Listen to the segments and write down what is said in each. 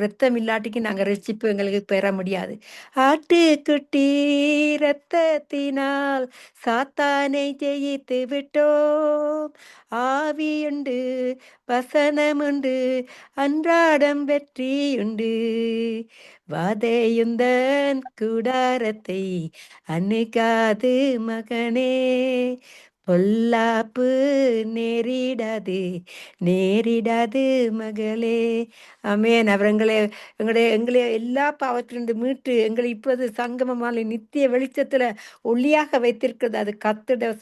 ரத்தம் இல்லாட்டிக்கு நாங்க ரட்சிப்பு எங்களுக்கு பெற முடியாது. ஆட்டுக்குட்டி ரத்தத்தினால் சாத்தானை ஜெயித்து விட்டோம். ஆவியுண்டு, வசனமுண்டு, அன்றாடம் வெற்றியுண்டு. வாதையுந்தன் கூடாரத்தை அணுகாது மகனே. பொல்லாப்பு நேரிடாது, நேரிடாது மகளே. ஆமென். அவர் எங்களை எல்லா பாவத்திலிருந்து மீட்டு எங்களை இப்போது சங்கமமான நித்திய வெளிச்சத்துல ஒளியாக வைத்திருக்கிறது. அது கர்த்தருடைய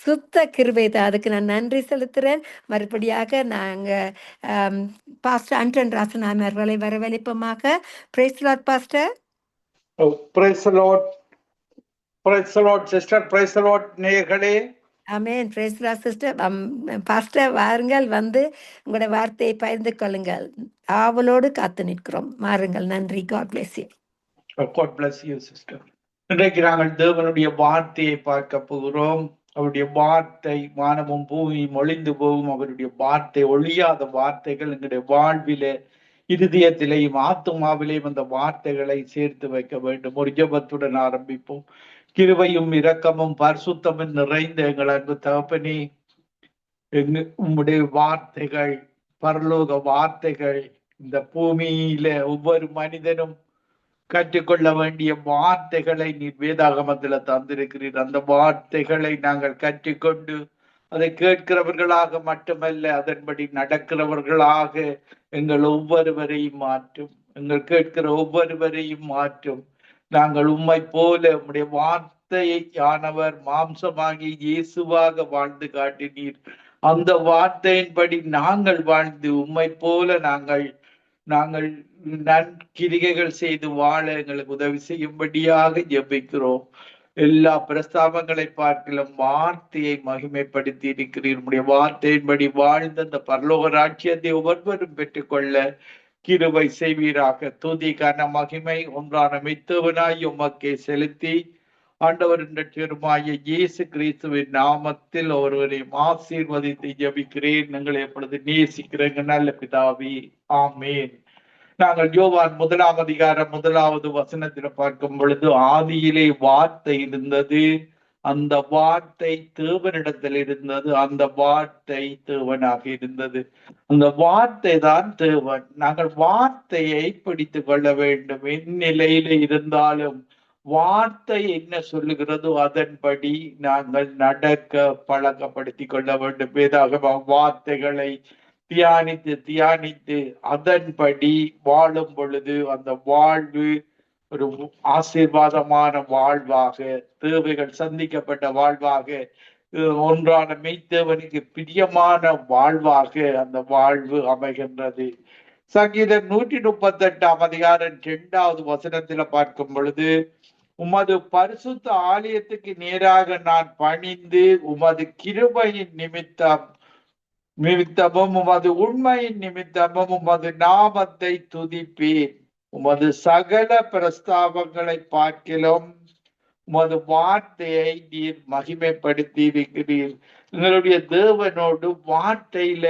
சுத்த கிருபை தான். அதுக்கு நான் நன்றி செலுத்துறேன். மறுபடியாக நாங்க பாஸ்டர் அன்டன் ராசன் அவர்களை வரவழைப்போமாக. Praise Lord pastor. Praise the Lord. Praise the Lord, sister. Praise the Lord, நேயர்களே. ஆமென். Praise Lord sister. பாஸ்டர் வாருங்கள், வந்து உங்களுடைய வார்த்தையை பகிர்ந்து கொள்ளுங்கள். ஆவலோடு காத்து நிற்கிறோம். மாறுங்கள். நன்றி. God bless you. God bless you, sister. இன்றைக்கு நாங்கள் தேவனுடைய வார்த்தையை பார்க்க போகிறோம். அவருடைய வார்த்தை வானமும் பூமியும் ஒளிந்து போகும். அவருடைய வார்த்தை ஒழியாத வார்த்தைகள் எங்களுடைய வாழ்விலே, இருதயத்திலேயும் ஆத்துமாவிலேயும் அந்த வார்த்தைகளை சேர்த்து வைக்க வேண்டும். ஒரு ஜெபத்துடன் ஆரம்பிப்போம். கிருபையும் இரக்கமும் பரிசுத்தமும் நிறைந்த எங்கள் அன்பு தகப்பனே, உம்முடைய வார்த்தைகள், பரலோக வார்த்தைகள், இந்த பூமியில ஒவ்வொரு மனிதனும் கற்றுக்கொள்ள வேண்டிய வார்த்தைகளை நீர் வேதாகமத்துல தந்திருக்கிறீர். அந்த வார்த்தைகளை நாங்கள் கற்றுக்கொண்டு அதை கேட்கிறவர்களாக மட்டுமல்ல, அதன்படி நடக்கிறவர்களாக எங்கள் ஒவ்வொருவரையும் மாற்றும். எங்கள் கேட்கிற ஒவ்வொருவரையும் மாற்றும். நாங்கள் உம்மை போல உம்முடைய வார்த்தையை யானவர் மாம்சமாகி இயேசுவாக வாழ்ந்து காட்டினீர். அந்த வார்த்தையின்படி நாங்கள் வாழ்ந்து உம்மை போல நாங்கள் நற்கிரிகைகள் செய்து வாழ எங்களுக்கு உதவி செய்யும்படியாக ஜெபிக்கிறோம். எல்லா பிரஸ்தாபங்களை பார்க்கலாம் வார்த்தையை மகிமைப்படுத்தி இருக்கிறீர். உம்முடைய வார்த்தையின்படி வாழ்ந்த அந்த பரலோக ராஜ்யத்தை ஒவ்வொருவரும் பெற்றுக்கொள்ள கிருபை செய்வீராக. துதி கன மகிமை ஒன்றான மித்தவனாய் உமக்கே செலுத்தி ஆண்டவரின் பெருமாய இயேசு கிறிஸ்துவின் நாமத்தில் ஒருவரையும் ஆசீர்வதித்து ஜெபிக்கிறேன். எங்களை எப்பொழுது நேசிக்கிறேங்க நல்ல பிதாவே, ஆமேன். நாங்கள் யோவான் 1 அதிகாரம் 1 வசனத்துல பார்க்கும் பொழுது, ஆதியிலே வார்த்தை இருந்தது, அந்த வார்த்தை தேவனிடத்தில் இருந்தது, அந்த வார்த்தை தேவனாக இருந்தது. அந்த வார்த்தை தான் தேவன். நாங்கள் வார்த்தையை பிடித்து கொள்ள வேண்டும். எந்நிலையில இருந்தாலும் வார்த்தை என்ன சொல்லுகிறதோ அதன்படி நாங்கள் நடக்க பழக்கப்படுத்தி கொள்ள வேண்டும். வேதாகம வார்த்தைகளை தியானித்து அதன்படி வாழும் பொழுது அந்த வாழ்வு ஒரு ஆசீர்வாதமான வாழ்வாக, தேவைகள் சந்திக்கப்பட்ட வாழ்வாக, ஒன்றான மெய்த்தேவனுக்கு பிரியமான வாழ்வாக அந்த வாழ்வு அமைகின்றது. சங்கீதம் 138 அதிகாரம் 2வது வசனத்துல பார்க்கும் பொழுது, உமது பரிசுத்த ஆலயத்துக்கு நேராக நான் பணிந்து உமது கிருபையின் நிமித்தமும் உமது உண்மையின் நிமித்தமும் உமது நாமத்தை துதிப்பேன். உமது சகல பிரஸ்தாபங்களை பார்க்கிலும் உமது வார்த்தையை நீர் மகிமைப்படுத்தி இருக்கிறீர். எங்களுடைய தேவனோடு வார்த்தையில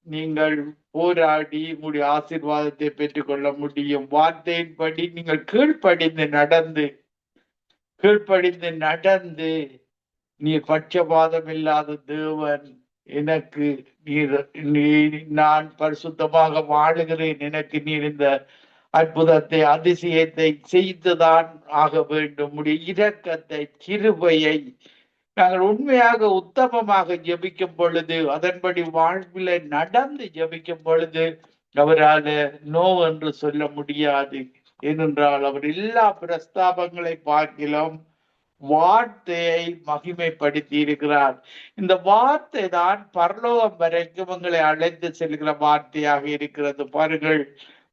நீங்கள் போராடி உங்களுடைய ஆசீர்வாதத்தை பெற்றுக்கொள்ள முடியும். வார்த்தையின்படி நீங்கள் கீழ்ப்படிந்து நடந்து நீர் பட்சபாதம் இல்லாத தேவன், எனக்கு நான் பரிசுத்தமாக வாழுகிறேன், எனக்கு நீர் இந்த அற்புதத்தை அதிசயத்தை செய்துதான் ஆக வேண்டும். உடைய இரக்கத்தை கிருபையை நாங்கள் உண்மையாக உத்தமமாக ஜெபிக்கும் பொழுது, அதன்படி வாழ்வில நடந்து ஜெபிக்கும் பொழுது அவரால் நோ என்று சொல்ல முடியாது. ஏனென்றால் அவர் எல்லா பிரஸ்தாபங்களை பார்க்கிலும் வார்த்தையை மகிமைப்படுத்தி இருக்கிறார். இந்த வார்த்தை தான் பரலோகம் வரைக்கும் உங்களை அழைத்து செல்கிற வார்த்தையாக இருக்கிறது. பாருங்கள்,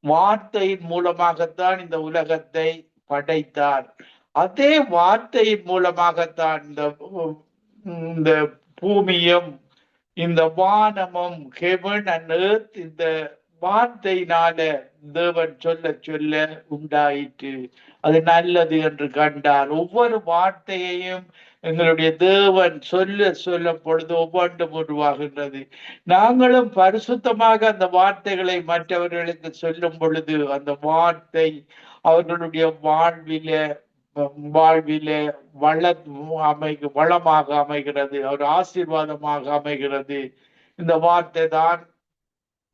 வார்த்தையின் மூலமாகத்தான் இந்த உலகத்தை படைத்தார். அதே வார்த்தையின் மூலமாகத்தான் இந்த பூமியும் இந்த வானமும், ஹெவன் அண்ட் எர்த், இந்த வார்த்தையினால தேவன் சொல்ல சொல்ல உண்டாயிற்று. அது நல்லது என்று கண்டார். ஒவ்வொரு வார்த்தையையும் எங்களுடைய தேவன் சொல்ல சொல்ல பொழுது ஒவ்வொன்றும் உருவாகின்றது. நாங்களும் பரிசுத்தமாக அந்த வார்த்தைகளை மற்றவர்களுக்கு சொல்லும் பொழுது அந்த வார்த்தை அவர்களுடைய வாழ்வில வளமாக அமைகிறது, ஒரு ஆசீர்வாதமாக அமைகிறது. இந்த வார்த்தை தான்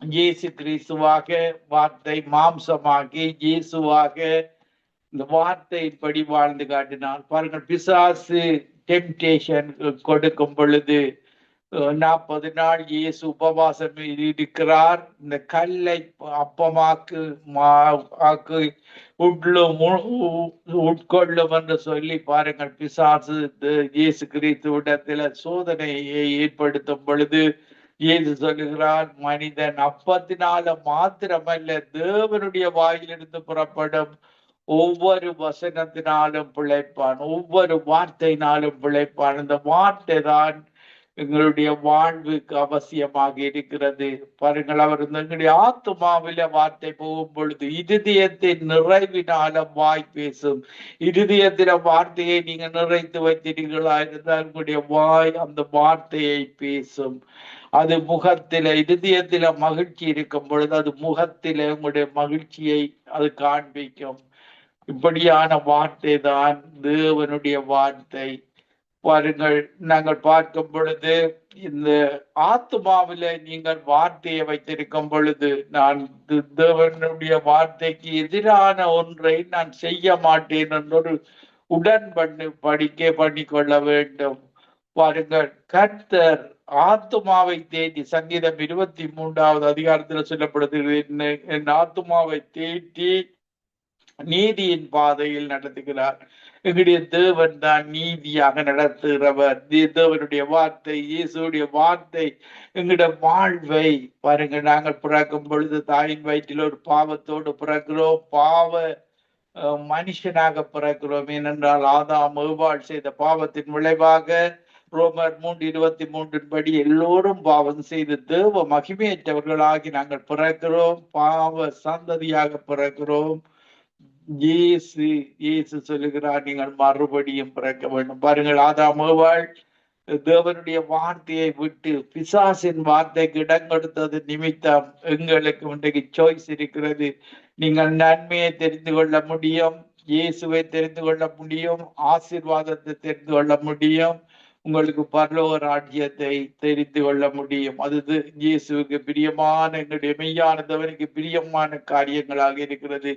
இயேசு கிறிஸ்துவாக, வார்த்தை மாம்சமாகி இயேசுவாக இந்த வார்த்தையின்படி வாழ்ந்து காட்டினார். பாருங்கள், பிசாசு டெம்டேஷன் கொடுக்கும் பொழுது 40 நாள் இயேசு உபவாசம் இருக்கிறார். இந்த கல்லை அப்பமாக்கு உட்கொள்ளும் என்று சொல்லி பாருங்கள், பிசாசு இயேசு கிறிஸ்துவிடத்துல சோதனையை ஏற்படுத்தும் பொழுது இயேசு சொல்லுகிறார், மனிதன் அப்பத்தினால மாத்திரமல்ல தேவனுடைய வாயிலிருந்து புறப்படும் ஒவ்வொரு வசனத்தினாலும் பிழைப்பான், ஒவ்வொரு வார்த்தையினாலும் பிழைப்பான். இந்த வார்த்தை தான் எங்களுடைய வாழ்வுக்கு அவசியமாக இருக்கிறது. பாருங்கள், அவர் எங்களுடைய ஆத்துமாவில வார்த்தை போகும் பொழுது இருதயத்தின் நிறைவினால வாய் பேசும். இருதயத்தில வார்த்தையை நீங்க நிறைத்து வைத்தீர்களா இருந்தால் உங்களுடைய வாய் அந்த வார்த்தையை பேசும். அது முகத்தில, இருதயத்தில மகிழ்ச்சி இருக்கும் பொழுது அது முகத்தில உங்களுடைய மகிழ்ச்சியை அது காண்பிக்கும். இப்படியான வார்த்தை தான் தேவனுடைய வார்த்தை. பாருங்கள், நாங்கள் பார்க்கும் பொழுது இந்த ஆத்மாவில நீங்கள் வார்த்தையை வைத்திருக்கும் பொழுது, நான் தேவனுடைய வார்த்தைக்கு எதிரான ஒன்றை நான் செய்ய மாட்டேன் என்றொரு பண்ணி கொள்ள வேண்டும். பாருங்கள், கர்த்தர் ஆத்மாவை தேடி, சங்கீதம் 23வது அதிகாரத்தில் சொல்லப்படுகிறது, என் ஆத்மாவை தேடி நீதியின் பாதையில் நடத்துகிறார். எங்களுடைய தேவன் தான் நீதியாக நடத்துகிறவர். தேவனுடைய வார்த்தை, இயேசுடைய வார்த்தை எங்களுடைய வாழ்வை பாருங்க. நாங்கள் பிறக்கும் பொழுது தாயின் வயிற்றில் ஒரு பாவத்தோடு பிறக்கிறோம், பாவ மனுஷனாக பிறக்கிறோம். ஏனென்றால் ஆதாம் ஏவாள் செய்த பாவத்தின் விளைவாக ரோமர் 3:23 படி எல்லோரும் பாவம் செய்து தேவ மகிமையற்றவர்களாகி நாங்கள் பிறக்கிறோம், பாவ சந்ததியாக பிறக்கிறோம். இயேசு சொல்லுகிறார், நீங்கள் மறுபடியும் பிறக்க வேண்டும். பாருங்கள், ஆதாம் ஏவாள் தேவனுடைய வார்த்தையை விட்டு பிசாசின் வார்த்தைக்கு இடம் கொடுத்தது நிமித்தம் எங்களுக்கு இன்றைக்கு சாய்ஸ் இருக்கிறது. நீங்கள் நன்மையை தெரிந்து கொள்ள முடியும், இயேசுவை தெரிந்து கொள்ள முடியும், ஆசீர்வாதத்தை தெரிந்து கொள்ள முடியும், உங்களுக்கு பரலோக ராஜ்யத்தை தெரிந்து கொள்ள முடியும். அது இயேசுவுக்கு பிரியமான, எங்களுடைய மெய்யானதவனுக்கு பிரியமான காரியங்களாக இருக்கிறது.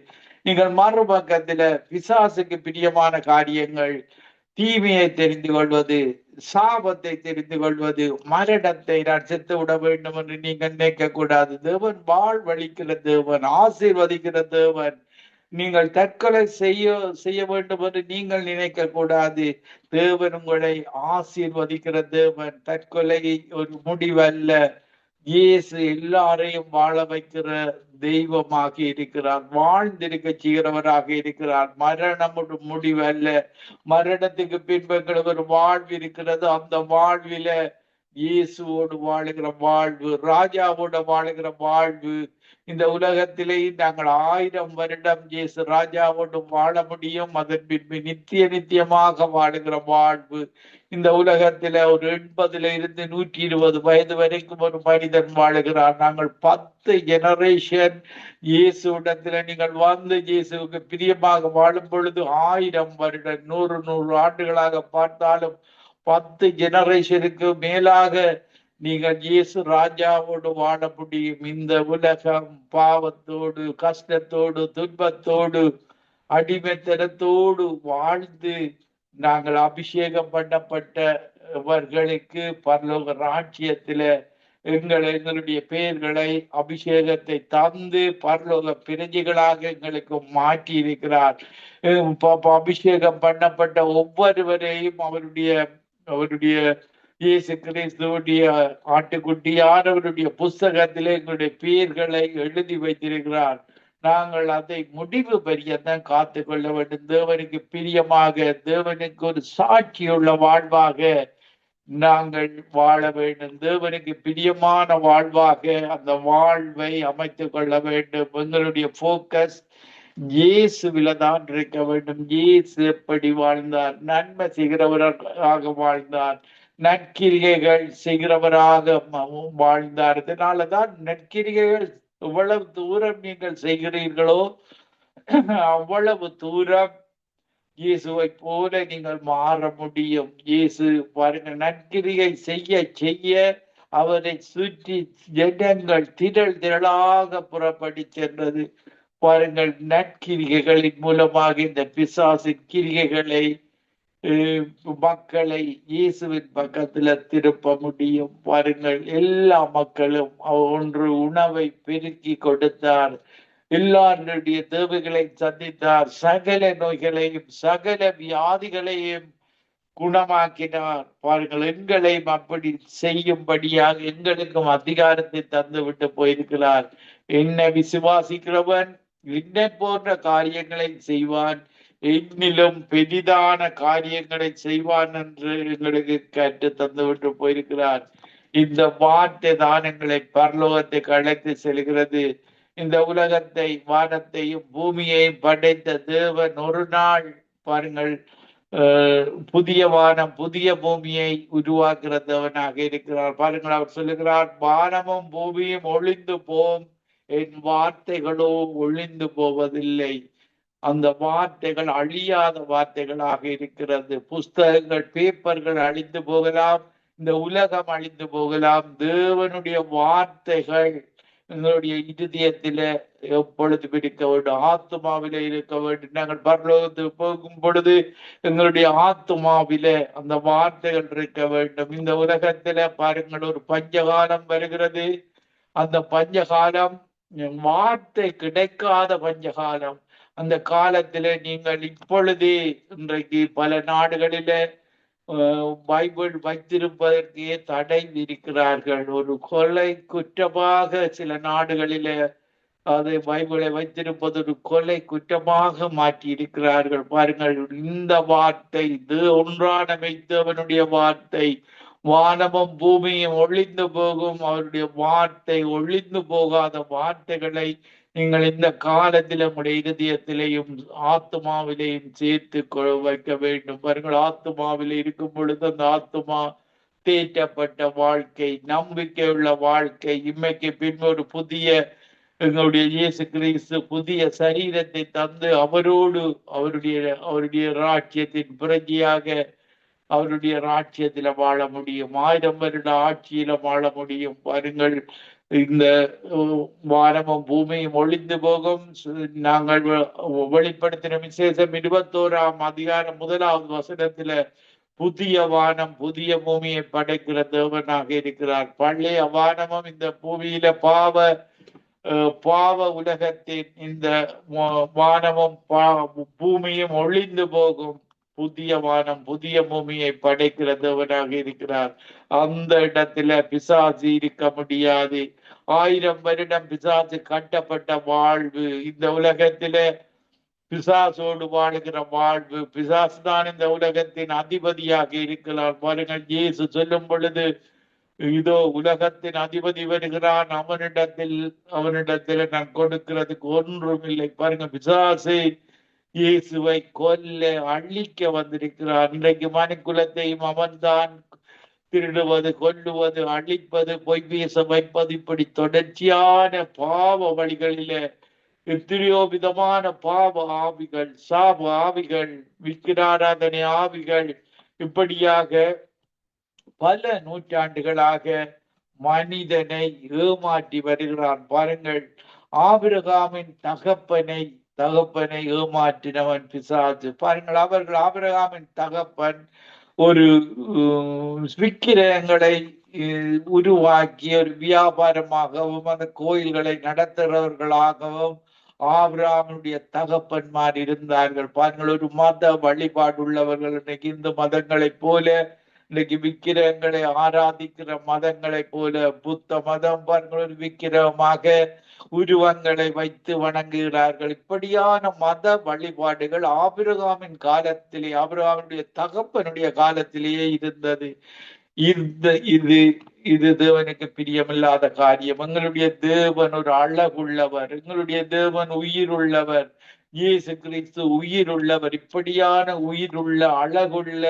நீங்கள் மறுபக்கத்துல பிசாசுக்கு பிரியமான காரியங்கள், தீமையை தெரிந்து கொள்வது, சாபத்தை தெரிந்து கொள்வது, மரணத்தை நான் செத்து விட வேண்டும் என்று நீங்கள் நினைக்க கூடாது. தேவன் வாழ்வழிக்கிற தேவன், ஆசீர்வதிக்கிற தேவன். நீங்கள் தற்கொலை செய்ய வேண்டும் என்று நீங்கள் நினைக்க கூடாது. தேவன் உங்களை ஆசீர்வதிக்கிற தேவன். தற்கொலை ஒரு முடிவல்ல. இயேசு எல்லாரையும் வாழ வைக்கிற தெய்வமாக இருக்கிறார், வாழ்ந்திருக்க செய்கிறவராக இருக்கிறார். மரணம் ஒரு முடிவல்ல, மரணத்துக்கு பின்பு ஒரு வாழ்வு இருக்கிறது. அந்த வாழ்வில இயேசுவோடு வாழுகிற வாழ்வு, ராஜாவோட வாழுகிற வாழ்வு. இந்த உலகத்திலே நாங்கள் 1000 வருடம் இயேசு ராஜாவோடு வாழ முடியும். அதன் பின்பு நித்தியமாக வாழுகிற வாழ்வு. இந்த உலகத்துல ஒரு 80 இருந்து 120 வயது வரைக்கும் ஒரு மனிதன் வாழுகிறார். நாங்கள் 10 ஜெனரேஷன் இயேசுடத்துல நீங்கள் வந்து இயேசுக்கு பிரியமாக வாழும் பொழுது 1000 வருடம் 100 ஆண்டுகளாக பார்த்தாலும் 10 ஜெனரேஷனுக்கு மேலாக நீங்கள் இயேசு ராஜாவோடு வாழ முடியும். இந்த உலகம் பாவத்தோடு, கஷ்டத்தோடு, துன்பத்தோடு, அடிமைத்தனத்தோடு வாழ்ந்து நாங்கள் அபிஷேகம் பண்ணப்பட்டவர்களுக்கு பரலோக ராஜ்யத்தில எங்களுடைய பெயர்களை, அபிஷேகத்தை தந்து பரலோக பிரஜைகளாக எங்களுக்கு மாற்றி இருக்கிறார். அபிஷேகம் பண்ணப்பட்ட ஒவ்வொருவரையும் அவருடைய இயேசு கிறிஸ்துவுடைய ஆட்டுக்குட்டியானவருடைய புஸ்தகத்திலே எங்களுடைய பெயர்களை எழுதி வைத்திருக்கிறார். நாங்கள் அதை முடிவு பரியத்தான் காத்து கொள்ள வேண்டும். தேவனுக்கு பிரியமாக, தேவனுக்கு ஒரு சாட்சியுள்ள வாழ்வாக நாங்கள் வாழ வேண்டும். தேவனுக்கு பிரியமான வாழ்வாக அந்த வாழ்வை அமைத்துக் கொள்ள வேண்டும். எங்களுடைய போக்கஸ் இயேசுவில தான் இருக்க வேண்டும். இயேசு எப்படி வாழ்ந்தார்? நன்மை செய்கிறவராக வாழ்ந்தார், நற்கிரிகைகள் செய்கிறவராக வாழ்ந்தார். இதனாலதான் நற்கிரிகைகள் எவ்வளவு தூரம் நீங்கள் செய்கிறீர்களோ அவ்வளவு தூரம் இயேசுவை போல நீங்கள் மாற முடியும். இயேசு பாருங்கள், நற்கிரியை செய்ய செய்ய அவரை சுற்றி ஜனங்கள் திரள் திரளாக புறப்படி சென்றது. பாருங்கள், நற்கிரிகைகளின் மூலமாக இந்த பிசாசின் கிரிகைகளை மக்களை இயேசுவின் பக்கத்துல திருப்ப முடியும். பாருங்கள், எல்லா மக்களும் ஒன்று உணவை பெருக்கி கொடுத்தார், எல்லாருடைய தேவைகளை சந்தித்தார், சகல நோய்களையும் சகல வியாதிகளையும் குணமாக்கினார். பாருங்கள், எங்களையும் அப்படி செய்யும்படியாக எங்களுக்கும் அதிகாரத்தை தந்து விட்டு போயிருக்கிறார். என்ன விசுவாசிக்கிறவன் என்னை போன்ற காரியங்களை செய்வான், என்னிலும் பெரிதான காரியங்களை செய்வான் என்று எங்களுக்கு கற்று தந்து விட்டு போயிருக்கிறார். இந்த வார்த்தை தான் எங்களை பரலோகத்தை அழைத்து செல்கிறது. இந்த உலகத்தை, வானத்தையும் பூமியையும் படைத்த தேவன் ஒரு நாள் பாருங்கள் புதிய வானம் புதிய பூமியை உருவாக்குற தேவனாக இருக்கிறார். பாருங்கள், அவர் சொல்லுகிறார், வானமும் பூமியும் ஒளிந்து போம், என் வார்த்தைகளோ ஒளிந்து போவதில்லை. அந்த வார்த்தைகள் அழியாத வார்த்தைகளாக இருக்கிறது. புஸ்தகங்கள், பேப்பர்கள் அழிந்து போகலாம், இந்த உலகம் அழிந்து போகலாம், தேவனுடைய வார்த்தைகள் எங்களுடைய இருதயத்தில எப்பொழுது இருக்க வேண்டும், ஆத்மாவில இருக்க வேண்டும். நாங்கள் பரலோகத்துக்கு போகும் பொழுது எங்களுடைய ஆத்மாவில அந்த வார்த்தைகள் இருக்க வேண்டும். இந்த உலகத்தில பாருங்கள், ஒரு பஞ்சகாலம் வருகிறது. அந்த பஞ்சகாலம் வார்த்தை கிடைக்காத பஞ்சகாலம். அந்த காலத்தில நீங்கள் இப்பொழுதே இன்றைக்கு பல நாடுகளில பைபிள் வைத்திருப்பதற்கே தடை விதிக்கிறார்கள். ஒரு கொலை குற்றமாக சில நாடுகளில அதை பைபிளை வைத்திருப்பது ஒரு கொலை குற்றமாக மாற்றி இருக்கிறார்கள். பாருங்கள், இந்த வார்த்தை இது ஒன்றான மெய்த்தவனுடைய வார்த்தை. வானமும் பூமியும் ஒழிந்து போகும், அவருடைய வார்த்தை ஒழிந்து போகாத வார்த்தைகளை நீங்கள் இந்த காலத்தில் உங்களுடைய இருதயத்திலேயும் ஆத்மாவிலேயும் சேர்த்து வைக்க வேண்டும். பாருங்கள், ஆத்மாவில் இருக்கும் பொழுது அந்த ஆத்மா தேற்றப்பட்ட வாழ்க்கை, நம்பிக்கையுள்ள வாழ்க்கை. இன்மைக்கு பின்பு ஒரு புதிய எங்களுடைய இயேசு கிறிஸ்து புதிய சரீரத்தை தந்து அவரோடு அவருடைய ராஜ்யத்தின் பிரஜையாக அவருடைய ராஜ்யத்தில வாழ முடியும். 1000 வருட ஆட்சியில வாழ முடியும். பாருங்கள், இந்த வானமும் பூமியும் ஒழிந்து போகும். நாங்கள் வெளிப்படுத்தின விசேஷம் 21ஆம் அதிகாரம் 1வது வசனத்துல புதிய வானம் புதிய பூமியை படைக்கிற தேவனாக இருக்கிறார். பழைய வானமும் இந்த பூமியில பாவ உலகத்தின் இந்த வானமும் பூமியும் ஒழிந்து போகும். புதிய வானம் புதிய பூமியை படைக்கிற தேவனாக இருக்கிறார். அந்த இடத்துல பிசாசு இருக்க முடியாது. 1000 வருடம் பிசாசு கட்டப்பட்ட வாழ்வு. இந்த உலகத்தில பிசாசோடு வாழுகிற வாழ்வு. பிசாசு தான் இந்த உலகத்தின் அதிபதியாக இருக்கிறார். பாருங்கள், இயேசு சொல்லும் பொழுது, இதோ உலகத்தின் அதிபதி வருகிறான், அவனிடத்தில் நான் கொடுக்கிறதுக்கு ஒன்றும் இல்லை. பாருங்க, பிசாசு இயேசுவை கொல்ல அழிக்க வந்திருக்கிறார். இன்றைக்கு மனுக்குலத்தையும் அவன்தான் திருடுவது, கொல்லுவது, அழிப்பது, பொய் பேச வைப்பது, இப்படி தொடர்ச்சியான பாவ வழிகளில எத்தனையோ விதமான பாவ ஆவிகள், சாப ஆவிகள், விக்கிராராதனை ஆவிகள், இப்படியாக பல நூற்றாண்டுகளாக மனிதனை ஏமாற்றி வருகிறான். பாருங்கள், ஆபிரகாமின் தகப்பனை ஏமாற்றினவன் பிசாசு. பாருங்கள், ஆபிரகாமின் தகப்பன் ஒரு விக்கிரகங்களை உருவாக்கி ஒரு வியாபாரமாகவும் அந்த கோயில்களை நடத்துகிறவர்களாகவும் ஆபிரகாமுடைய தகப்பன்மார் இருந்தார்கள். பாருங்கள், ஒரு மத வழிபாடு உள்ளவர்கள். இன்னைக்கு இந்த மதங்களை போல, இன்னைக்கு விக்கிரகங்களை ஆராதிக்கிற மதங்களை போல, புத்த மதம் பாருங்கள் ஒரு விக்கிரகமாக உருவங்களை வைத்து வணங்குகிறார்கள். இப்படியான மத வழிபாடுகள் ஆபிரகாமின் காலத்திலே, ஆபிரகாமுடைய தகப்பனுடைய காலத்திலேயே இருந்தது. இந்த இது இது தேவனுக்கு பிரியமில்லாத காரியம். எங்களுடைய தேவன் ஒரு அழகுள்ளவர், எங்களுடைய தேவன் உயிர் உள்ளவர், இயேசு கிறிஸ்து உயிர் உள்ளவர். இப்படியான உயிருள்ள அழகுள்ள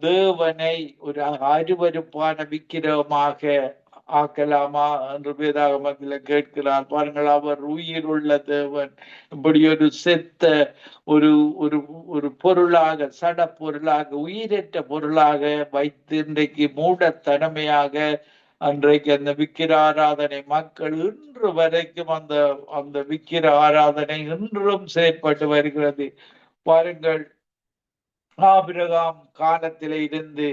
தேவனை ஒரு அருவருப்பான விக்கிரகமாக ஆக்கலாமா என்று வேதாகமத்தில் கேட்கிறார். பாருங்கள், அவர் உயிர் உள்ள தேவன் இப்படி ஒரு செத்த ஒரு ஒரு ஒரு பொருளாக, சட பொருளாக, உயிரற்ற பொருளாக வைத்து இன்றைக்கு மூடத்தனமையாக அன்றைக்கு அந்த விக்கிர ஆராதனை மக்கள் இன்று வரைக்கும் அந்த அந்த விக்கிர ஆராதனை இன்றும் செயற்பட்டு வருகிறது. பாருங்கள், ஆபிரகாம் காலத்திலே இருந்து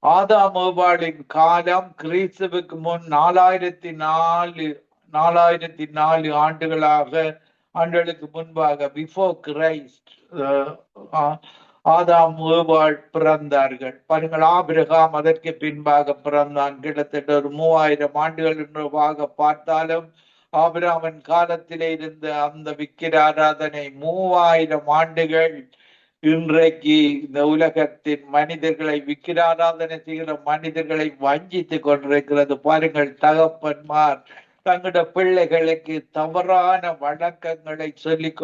ஆதாம் ஏவாளின் காலம் கிறிஸ்துவுக்கு முன் 4004 ஆண்டுகளுக்கு முன்பாக, பிஃபோர் கிரைஸ்ட், ஆதாம் ஏவாள் பிறந்தார்கள். பாருங்கள், ஆபிரகாம் அதற்கு பின்பாக பிறந்தான். கிட்டத்தட்ட ஒரு 3000 ஆண்டுகள் என்றாக பார்த்தாலும் ஆபிரகாமின் காலத்திலே இருந்த அந்த விக்கிர ஆராதனை 3000 ஆண்டுகள் இன்றைக்கு இந்த உலகத்தின் மனிதர்களை, விக்கிர ஆராதனை செய்கிற மனிதர்களை வஞ்சித்துக் கொண்டிருக்கிறது. பாருங்கள், தகப்பன்மார் தங்களோட பிள்ளைகளுக்கு தவறான வழக்கங்களை சொல்லிக்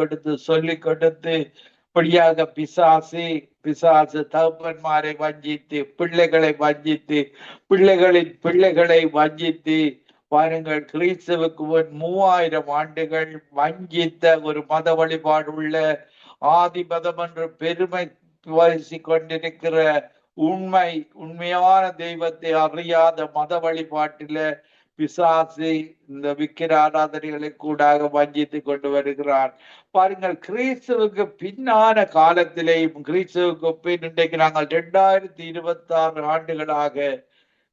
கொடுத்து இப்படியாக பிசாசு தகப்பன்மாரை வஞ்சித்து, பிள்ளைகளை வஞ்சித்து, பிள்ளைகளை வஞ்சித்து, பாருங்கள், கிறிஸ்துவுக்கு 3000 ஆண்டுகள் வஞ்சித்த ஒரு மத வழிபாடு உள்ள ஆதிபதம் என்று பெருமை பேசி கொண்டிருக்கிற உண்மையான தெய்வத்தை அறியாத மத வழிபாட்டில பிசாசு இந்த விக்கிர ஆராதனைகளை கூடாக வஞ்சித்து கொண்டு வருகிறார். பாருங்கள், கிறிஸ்துவுக்கு பின்னான காலத்திலேயும், கிறிஸ்துவுக்கு பின் இன்றைக்கு நாங்கள் 2026 ஆண்டுகளாக,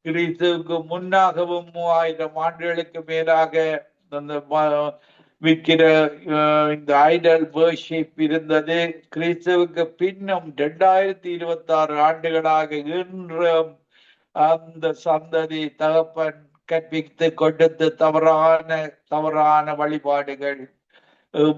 கிறிஸ்துவுக்கு முன்னாகவும் 3000 ஆண்டுகளுக்கு மேலாக அந்த விக்கிர இந்த ஐடல் வர்ஷிப் இருந்தது. கிறிஸ்துவுக்கு பின்னும் 2026 ஆண்டுகளாக இன்றும் அந்த சந்ததி தகப்பன் கற்பித்து கொடுத்து தவறான வழிபாடுகள்.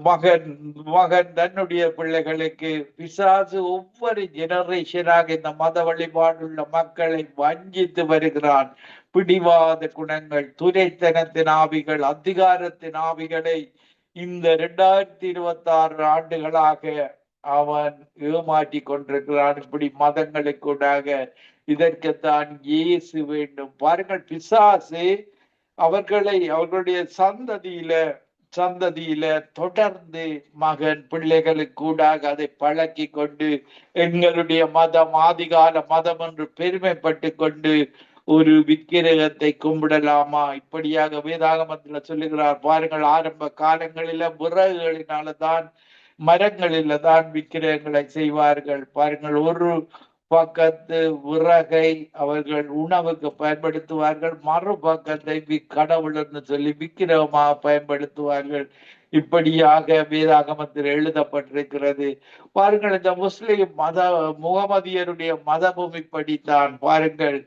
மகன் தன்னுடைய பிள்ளைகளுக்கு, பிசாசு ஒவ்வொரு ஜெனரேஷனாக இந்த மத வழிபாடுள்ள மக்களை வஞ்சித்து வருகிறான். பிடிவாத குணங்கள், துரைத்தனத்தின் ஆவிகள், அதிகாரத்தின் ஆவிகளை இந்த 2026 ஆண்டுகளாக அவன் ஏமாற்றி கொண்டிருக்கிறான். இப்படி மதங்களுக்கூடாக. இதற்குத்தான் இயேசு வேண்டும். பாருங்கள், பிசாசு அவர்களுடைய சந்ததியில தொடர்ந்து மகன் பிள்ளைகளுக்கு கூடாக அதை பழக்கி கொண்டு, எங்களுடைய மதம் ஆதிகால மதம் என்று பெருமைப்பட்டு கொண்டு ஒரு விக்கிரகத்தை கும்பிடலாமா? இப்படியாக வேதாகமத்துல சொல்லுகிறார். பாருங்கள், ஆரம்ப காலங்களில விறகுகளினாலதான், மரங்களில தான் விக்கிரகங்களை செய்வார்கள். பாருங்கள், ஒரு பக்கத்து விறகை அவர்கள் உணவுக்கு பயன்படுத்துவார்கள், மறுபக்கத்தை கடவுள் என்று சொல்லி விக்கிரகமாக பயன்படுத்துவார்கள். இப்படியாக வேதாகமத்தில் எழுதப்பட்டிருக்கிறது. பாருங்கள், இந்த முஸ்லிம் முகமதியருடைய மதமும் இப்படித்தான். பாருங்கள்,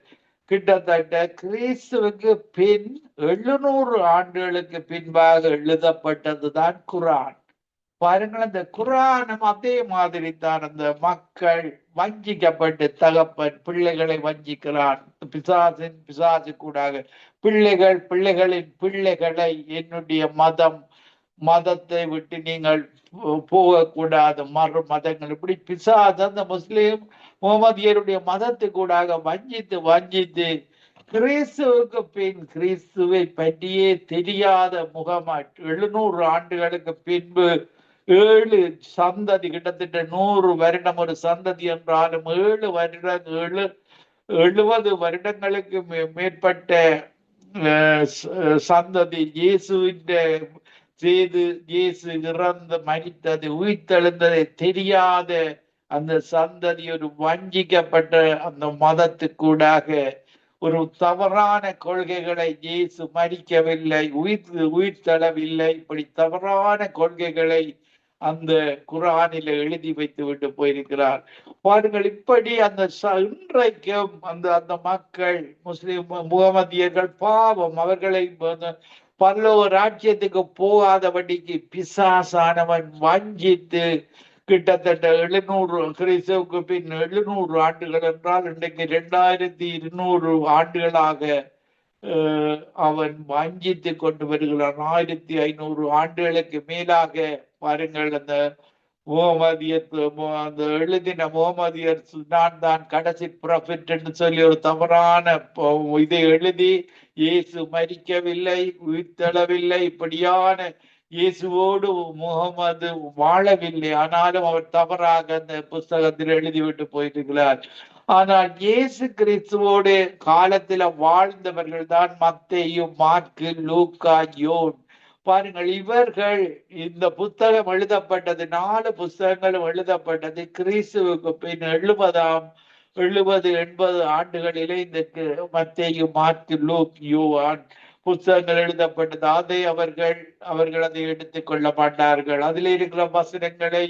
கிட்டத்தட்ட கிறிஸ்துவுக்கு பின் 700 ஆண்டுகளுக்கு பின்பாக எழுதப்பட்டதுதான் குரான். பாருங்கள், அந்த குரானும் அதே மாதிரி தான். அந்த மக்கள் வஞ்சிக்கப்பட்டு, தகப்பன் பிள்ளைகளை வஞ்சிக்கிறான். பிசாசு கூடாக பிள்ளைகளின் பிள்ளைகளை என்னுடைய மதத்தை விட்டு நீங்கள் போகக்கூடாது, மறு மதங்கள், இப்படி பிசாசு அந்த முஸ்லிம் முகமதியருடைய மதத்துக்கூடாக வஞ்சித்து கிறிஸ்துவுக்கு பின் கிறிஸ்துவை பற்றியே தெரியாத முகமது 700 ஆண்டுகளுக்கு பின்பு 7 சந்ததி, கிட்டத்தட்ட 100 வருடம் ஒரு சந்ததி என்றாலும் 70 வருடங்களுக்கு மேற்பட்ட சந்ததி இயேசு இறந்து மரித்தது உயிர்த்தெழுந்ததை தெரியாத அந்த சந்ததி ஒரு வஞ்சிக்கப்பட்ட அந்த மதத்துக்கூடாக ஒரு தவறான கொள்கைகளை, இயேசு மரிக்கவில்லை, உயிர்த்தெழவில்லை, இப்படி தவறான கொள்கைகளை அந்த குரானில எழுதி வைத்து விட்டு போயிருக்கிறார். பாருங்கள், இப்படி அந்த இன்றைக்கும் அந்த மக்கள், முஸ்லிம் முகமதியர்கள் பாவம், அவர்களை பரலோக ராஜ்யத்துக்கு போகாதபடிக்கு பிசாசானவன் வஞ்சித்து கிட்டத்தட்ட 700 கிறிஸ்துவுக்கு பின் 700 ஆண்டுகள் என்றால் இன்றைக்கு 2200 ஆண்டுகளாக அவன் வஞ்சித்துக் கொண்டு வருகிறான். 1500 ஆண்டுகளுக்கு மேலாக பாருங்கள். அந்த அந்த எழுதின முகமதியர் நான் தான் கடைசி ப்ராஃபிட் என்று சொல்லி ஒரு தவறான இதை எழுதி இயேசு மரிக்கவில்லை, உயிர்த்தெழவில்லை, இப்படியான இயேசுவோடு முகமது வாழவில்லை. ஆனாலும் அவர் தவறாக அந்த புஸ்தகத்தில் எழுதிவிட்டு போயிருக்கிறார். ஆனால் இயேசு கிறிஸ்துவோடு காலத்துல வாழ்ந்தவர்கள் தான் மத்தேயு, மார்க்கு, லூக்கா, யோன். பாருங்கள், இவர்கள் இந்த புத்தகம் எழுதப்பட்டது 4 புஸ்தகங்களும் எழுதப்பட்டது கிறிஸ்துவுக்கு பின் 70-80 ஆண்டுகளிலே இந்த மத்தேயு, மார்க்கு, லூக், யோவான் புத்தகங்கள் எழுதப்பட்டது. அதை அவர்கள் அதை எடுத்துக் கொள்ள மாட்டார்கள். அதில் இருக்கிற வசனங்களை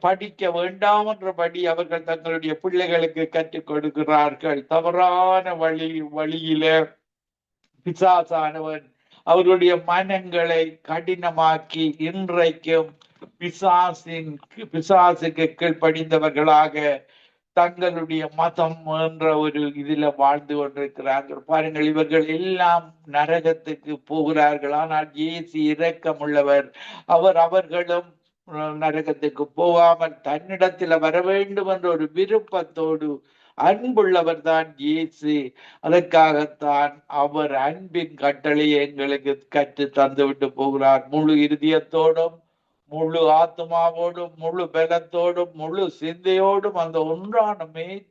படிக்க வேண்டாம் என்றபடி அவர்கள் தங்களுடைய பிள்ளைகளுக்கு கற்றுக் கொடுக்கிறார்கள். தவறான வழியில பிசாசானவன் அவர்களுடைய மனங்களை கடினமாக்கி இன்றைக்கும் பிசாசுக்கு கீழ்ப்படிந்தவர்களாக தங்களுடைய மதம் என்ற ஒரு இதுல வாழ்ந்து கொண்டிருக்கிறார்கள். பாருங்கள், இவர்கள் எல்லாம் நரகத்துக்கு போகிறார்கள். ஆனால் இயேசு இரக்கம் உள்ளவர். அவர்களும் நரகத்துக்கு போகாமல் தன்னிடத்துல வர வேண்டும் என்ற ஒரு விருப்பத்தோடு அன்புள்ளவர் தான் இயேசு. அதற்காகத்தான் அவர் அன்பின் கட்டளையை எங்களுக்கு கற்று தந்து விட்டு போகிறார். முழு இருதயத்தோடும், முழு ஆத்மாவோடும், முழு பலத்தோடும், முழு சிந்தையோடும் அந்த ஒன்றான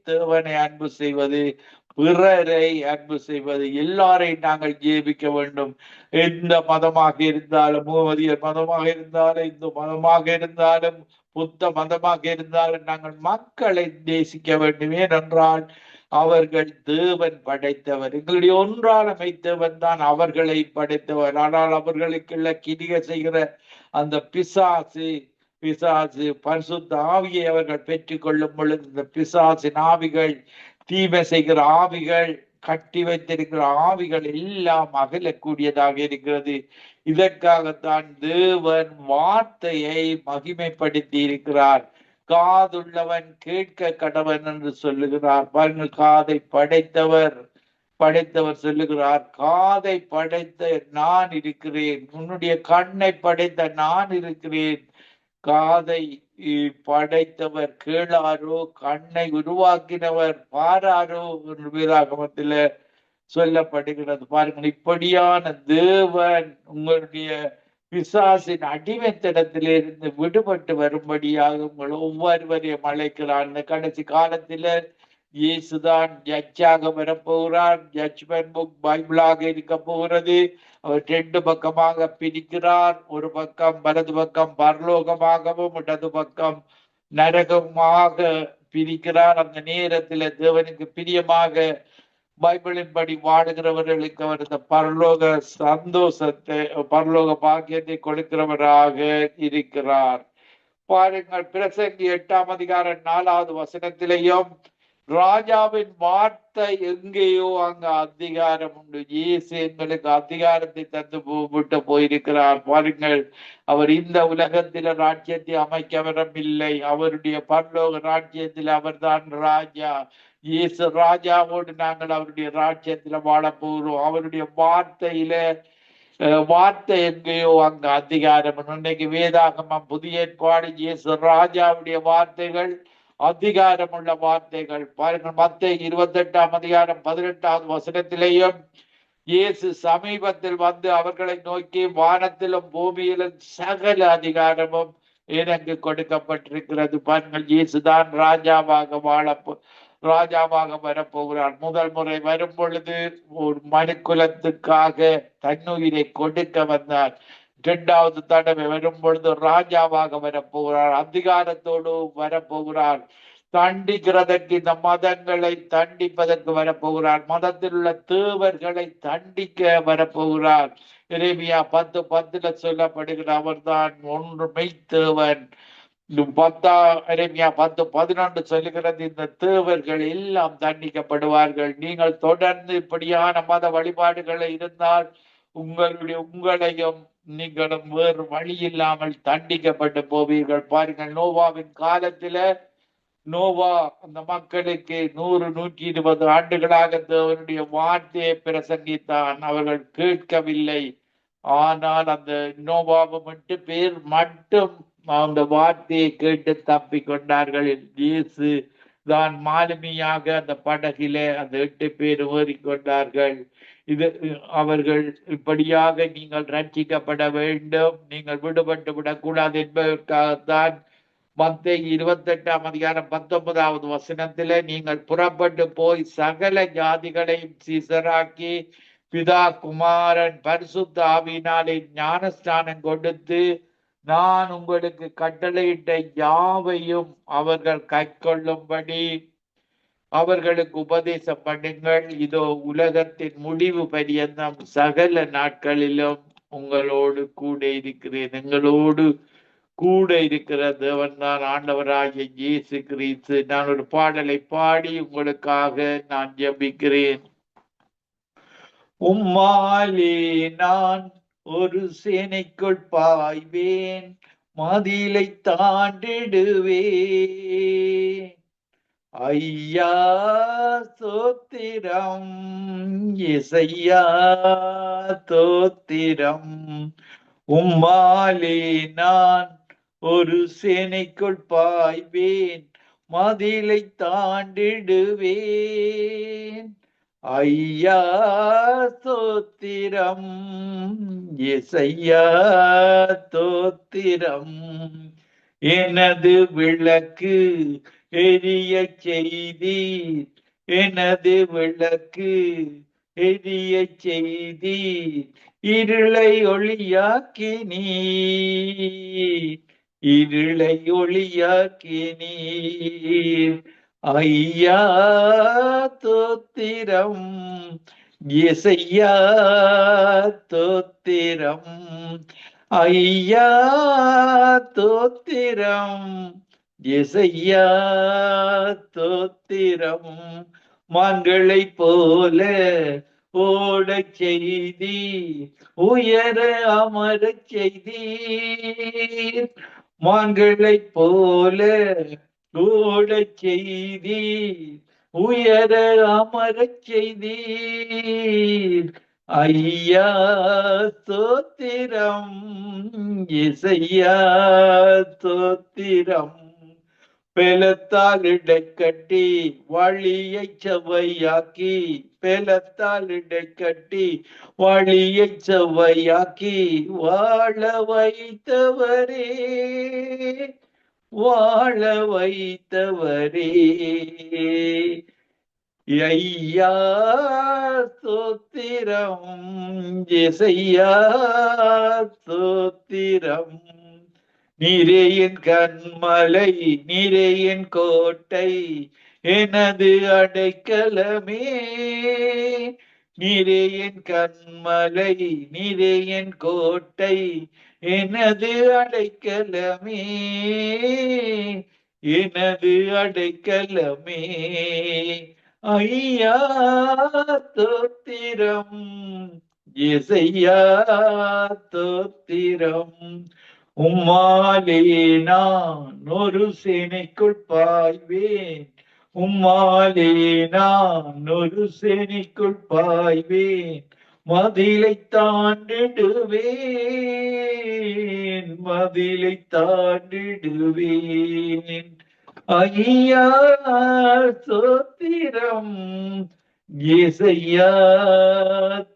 தேவனை அன்பு செய்வது, பிறரை அன்பு செய்வது. எல்லாரையும் நாங்கள் ஜீவிக்க வேண்டும். எந்த மதமாக இருந்தாலும், முகமதியர் மதமாக இருந்தாலும், இந்து மதமாக இருந்தாலும், புத்த மதமாக இருந்தாலும் நாங்கள் மக்களை நேசிக்க வேண்டும். ஏனென்றால் அவர்கள் தேவன் படைத்தவர். எங்களுடைய ஒன்றான மெய்த்தேவன் தான் அவர்களை படைத்தவர். ஆனால் அவர்களுக்குள்ள கிரியை செய்கிற அந்த பிசாசு பரிசுத்த ஆவியை அவர்கள் பெற்றுக் கொள்ளும் பொழுது இந்த பிசாசின் ஆவிகள், தீமை செய்கிற ஆவிகள், கட்டி வைத்திருக்கிற ஆவிகள் எல்லாம் அகலக்கூடியதாக இருக்கிறது. இதற்காகத்தான் தேவன் வார்த்தையை மகிமைப்படுத்தி இருக்கிறார். காதுள்ளவன் கேட்க கடவன் என்று சொல்லுகிறார். பாருங்கள், காதை படைத்தவர் சொல்லுகிறார், காதை படைத்த நான் இருக்கிறேன், உன்னுடைய கண்ணை படைத்த நான் இருக்கிறேன். காதை படைத்தவர் கேளாரோ, கண்ணை உருவாக்கினவர் பாராரோ என்று வேதாகமத்தில சொல்லப்படுகிறது. பாருங்கள், இப்படியான தேவன் உங்களுடைய பிசாசின் அடிமைத்தனத்திலிருந்து விடுபட்டு வரும்படியாக உங்கள் ஒவ்வொருவரையும் அழைக்கிறார். இந்த கடைசி காலத்தில இயேசுதான் ஜட்ஜாக வரப்போகிறார். ஜட்ஜ்மெண்ட் புக் பைபிளாக இருக்க போகிறது. அவர் 2 பக்கமாக பிரிக்கிறார். ஒரு பக்கம் வலது பக்கம் பரலோகமாகவும் இடது பக்கம் நரகமாக பிரிக்கிறார். அந்த நேரத்தில் தேவனுக்கு பிரியமாக பைபிளின் படி வாடுகிறவர்களுக்கு அவர் இந்த பரலோக சந்தோஷத்தை, பரலோக பாக்கியத்தை கொடுக்கிறவராக இருக்கிறார். பாருங்கள், பிரசங்கி 8ஆம் அதிகாரம் 4வது வசனத்திலேயும் ராஜாவின் வார்த்தை எங்கேயோ அங்க அதிகாரம் உண்டு. இயேசு எங்களுக்கு அதிகாரத்தை தந்து விட்டு போயிருக்கிறார். பாருங்கள், அவர் இந்த உலகத்தில ராஜ்யத்தை அமைக்க வரவில்லை. அவருடைய பரலோக ராஜ்யத்தில் அவர் தான் ராஜா. இயேசு ராஜாவோடு நாங்கள் அவருடைய ராஜ்யத்துல வாழ போகிறோம். அவருடைய வார்த்தை எங்கேயோ அங்க அதிகாரம். இன்னைக்கு வேதாகமம் புதிய ஏற்பாடு இயேசு ராஜாவுடைய வார்த்தைகள் அதிகாரம் உள்ள வார்த்தைகள். பாருங்கள், மத்தேயு 28ஆம் அதிகாரம் 18வது வசனத்திலேயும் இயேசு சமீபத்தில் வந்து அவர்களை நோக்கி, வானத்திலும் பூமியிலும் சகல அதிகாரமும் எனக்கு கொடுக்கப்பட்டிருக்கிறது. பாருங்கள், இயேசுதான் ராஜாவாக வரப்போகிறார். முதல் முறை வரும் பொழுது ஒரு மனுக்குலத்துக்காக தன்னுயிரை கொடுக்க வந்தார். 2வது தடவை வரும் பொழுது ராஜாவாக வரப்போகிறார், அதிகாரத்தோடு வரப்போகிறார். தண்டிக்கிறதற்கு, இந்த மதங்களை தண்டிப்பதற்கு வரப்போகிறார். மதத்தில் உள்ள தேவர்களை தண்டிக்க வரப்போகிறார். எரேமியா 10:10 சொல்லப்படுகிற அவர்தான் ஒன்று மெய்த்தேவன். எரேமியா 10:11 சொல்லுகிறது, இந்த தேவர்கள் எல்லாம் தண்டிக்கப்படுவார்கள். நீங்கள் தொடர்ந்து இப்படியான மத வழிபாடுகளை இருந்தால் உங்களையும் நீங்களும் வேறு வழி இல்லாமல் தண்டிக்கப்பட்டு போவீர்கள். பாருங்கள், நோவாவின் காலத்துல நோவா அந்த மக்களுக்கு 100-120 ஆண்டுகளாக தேவனுடைய வார்த்தையை பிரசங்கித்தான். அவர்கள் கேட்கவில்லை. ஆனால் அந்த நோவாவை பேர் மட்டும் அந்த வார்த்தையை கேட்டு தப்பி கொண்டார்கள். இயேசு தான் மாலுமியாக அந்த படகில அந்த 8 பேர் ஏறிக்கொண்டார்கள். இது அவர்கள் இப்படியாக நீங்கள் ரட்சிக்கப்பட வேண்டும், நீங்கள் விடுபட்டு விடக்கூடாது என்பதற்காகத்தான் மத்தேயு 28ஆம் அதிகாரம் 19வது வசனத்திலே நீங்கள் புறப்பட்டு போய் சகல ஜாதிகளையும் சீசராக்கி பிதா குமாரன் பரிசுத்த ஆவியினாலே ஞானஸ்நானம் கொடுத்து நான் உங்களுக்கு கட்டளையிட்ட யாவையும் அவர்கள் கைக்கொள்ளும்படி அவர்களுக்கு உபதேசம் பண்ணுங்கள். இதோ உலகத்தின் முடிவு பரியந்தம் சகல நாட்களிலும் உங்களோடு கூட இருக்கிறேன். எங்களோடு கூட இருக்கிற தேவன் தான் ஆண்டவராகிய இயேசு கிறிஸ்து. நான் ஒரு பாடலை பாடி உங்களுக்காக நான் ஜெபிக்கிறேன். உம்மாலே நான் ஒரு சேனைக்குள் பாய்வேன், மதிலை தாண்டிடுவேன். ஐயா சோத்திரம், இசையா தோத்திரம். உம்மாலே நான் ஒரு சேனைக்குள் பாய்வேன், மதிலை தாண்டிடுவேன். ஐயா தோத்திரம், இசையா தோத்திரம். எனது விளக்கு எரிய செய்தீர், எனது விளக்கு எரிய செய்தீர். இருளை ஒளியாக்கினீர், இருளை ஒளியாக்கினீர். ஐயா தோத்திரம், இசையா தோத்திரம். ஐயா தோத்திரம், இசையா தோத்திரம். மான்களை போல ஓடச் செய்தீர், உயர அமரச் செய்தீர். மான்களை போல ஓடச் செய்தீர், உயர அமரச் செய்தீர். ஐயா தோத்திரம், இசையா தோத்திரம். பெலத்தால் இடைக்கட்டி வழியை செவ்வையாக்கி, பெலத்தால் இடைக்கட்டி வழியை செவ்வையாக்கி வாழ வைத்தவரே, வாழ வைத்தவரே. ஐயா தோத்திரம், இசையா தோத்திரம். நீரே என் கண்மலை, நீரே என் கோட்டை, எனது அடைக்கலமே. நீரே என் கண்மலை, நீரே என் கோட்டை, எனது அடைக்கலமே, எனது அடைக்கலமே. ஐயா தோத்திரம், இசையா தோத்திரம். உம்மாலே நான் ஒரு சேனைக்குள் பாய்வேன், உம்மாலே நான் ஒரு சேனைக்குள் பாய்வேன், மதிலை தாண்டிடுவேன், மதிலை தாண்டிடுவேன். ஐயா சோத்திரம், இசையா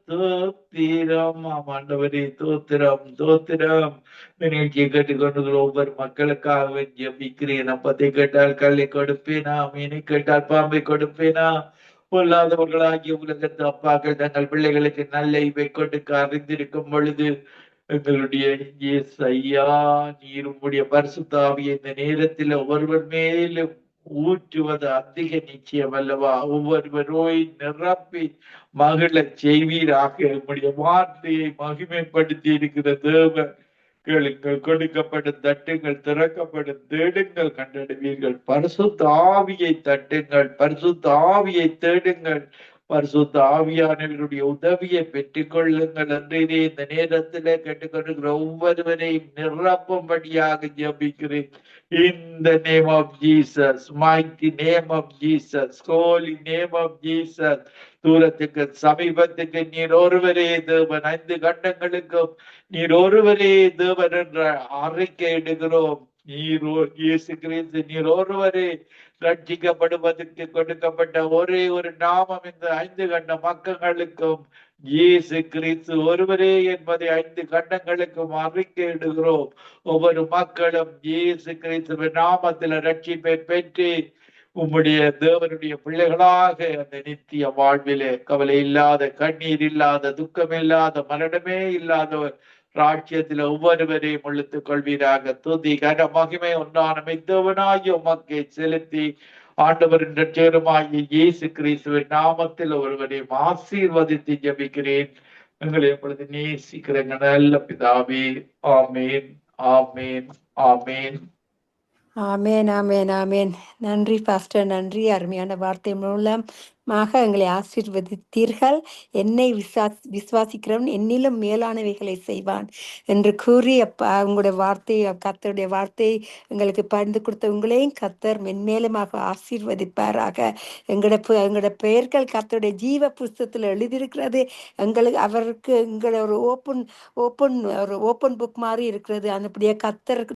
தோத்திரம். ஆண்டவரே தோத்திரம், தோத்திரம். நிகழ்ச்சியை கேட்டுக்கொண்டு ஒவ்வொரு மக்களுக்காக ஜெபிக்கிறேன். அப்பத்தை கேட்டால் கல்லை கொடுப்பேனா, மீனை கேட்டால் பாம்பை கொடுப்பேனா. பொல்லாதவர்களாகிய உலகத்து அப்பாக்கள் தங்கள் பிள்ளைகளுக்கு நல்ல இவை கொடுக்க அறிந்திருக்கும் பொழுது எங்களுடைய ஐயா நீர் உம்முடைய பரிசுத்த ஆவியை இந்த நேரத்தில் ஒருவர் மேலும் ஊற்றுவது அதிக நிச்சயம் அல்லவா? ஒவ்வொருவரோய் நிரப்பி மகிழ செய்வீராக. உம்முடைய வார்த்தையை மகிமைப்படுத்தி இருக்கிற தேவன் கேளுங்கள், கொடுக்கப்படும் தட்டுங்கள், திறக்கப்படும் தேடுங்கள், கண்டடைவீர்கள். பரிசுத்த ஆவியை தட்டுங்கள், பரிசுத்த ஆவியை தேடுங்கள், பரிசுத்த ஆவியானவருடைய உதவியை பெற்றுக் கொள்ளுங்கள் என்று இந்த நேரத்திலே கேட்டுக்கொண்டிருக்கிற ஒவ்வொருவரையும் நிரப்பும்படியாக ஜெபிக்கிறேன். In the name of Jesus, mighty name of Jesus, holy name of Jesus. தூரத்துக்கு சமீபத்துக்கு நீர் ஒருவரே தேவன், 5 கண்டங்களுக்கும் நீர் ஒருவரே தேவன் என்ற அறிக்கை இடுகிறோம். இயேசு கிறிஸ்து நீர் ஒருவரே ரட்சிக்கப்படுவதற்கு கொடுக்கப்பட்ட ஒரே ஒரு நாமம் இந்த 5 கண்ட மக்களுக்கும் இயேசு கிறிஸ்து ஒருவரே என்பதை 5 கண்டங்களுக்கும் அறிக்கையிடுகிறோம். ஒவ்வொரு மக்களும் இயேசு கிறிஸ்துவின் நாமத்தில் ரட்சிப்பை பெற்று உம்முடைய தேவனுடைய பிள்ளைகளாக அந்த நித்திய வாழ்விலே கவலை இல்லாத, கண்ணீர் இல்லாத, துக்கம் இல்லாத, மரணமே இல்லாத ராட்சியத்தில் ஒவ்வொருவரையும் இழுத்துக் கொள்வீராக. துதி கன மகிமை உண்டான மெத்தவனாகிய உமக்கை செலுத்தி ஆண்டவரின் இரட்சகருமாகிய இயேசு கிறிஸ்துவின் நாமத்தில் ஒருவரையும் ஆசீர்வதித்து ஜெபிக்கிறேன். எங்களை இப்பொழுது நேசிக்கிற நல்ல பிதாவே, ஆமேன், ஆமேன், ஆமேன். ஆமேன், ஆமேன், ஆமேன். நன்றி பாஸ்டர், நன்றி. அருமையான வார்த்தை மூலமாக எங்களை ஆசீர்வதித்தீர்கள். என்னை விசுவாசிக்கிறவன் என்னிலும் மேலானவைகளை செய்வான் என்று கூறி, அப்பா உங்களுடைய வார்த்தை, கர்த்தருடைய வார்த்தை எங்களுக்கு பகிர்ந்து கொடுத்த உங்களையும் கர்த்தர் மென்மேலுமாக ஆசீர்வதிப்பாராக. எங்களோட பெயர்கள் கர்த்தருடைய ஜீவ புஸ்தகத்தில் எழுதியிருக்கிறது. அவருக்கு எங்களை ஒரு ஓப்பன் புக் மாதிரி இருக்கிறது. அப்படியே கர்த்தருக்கு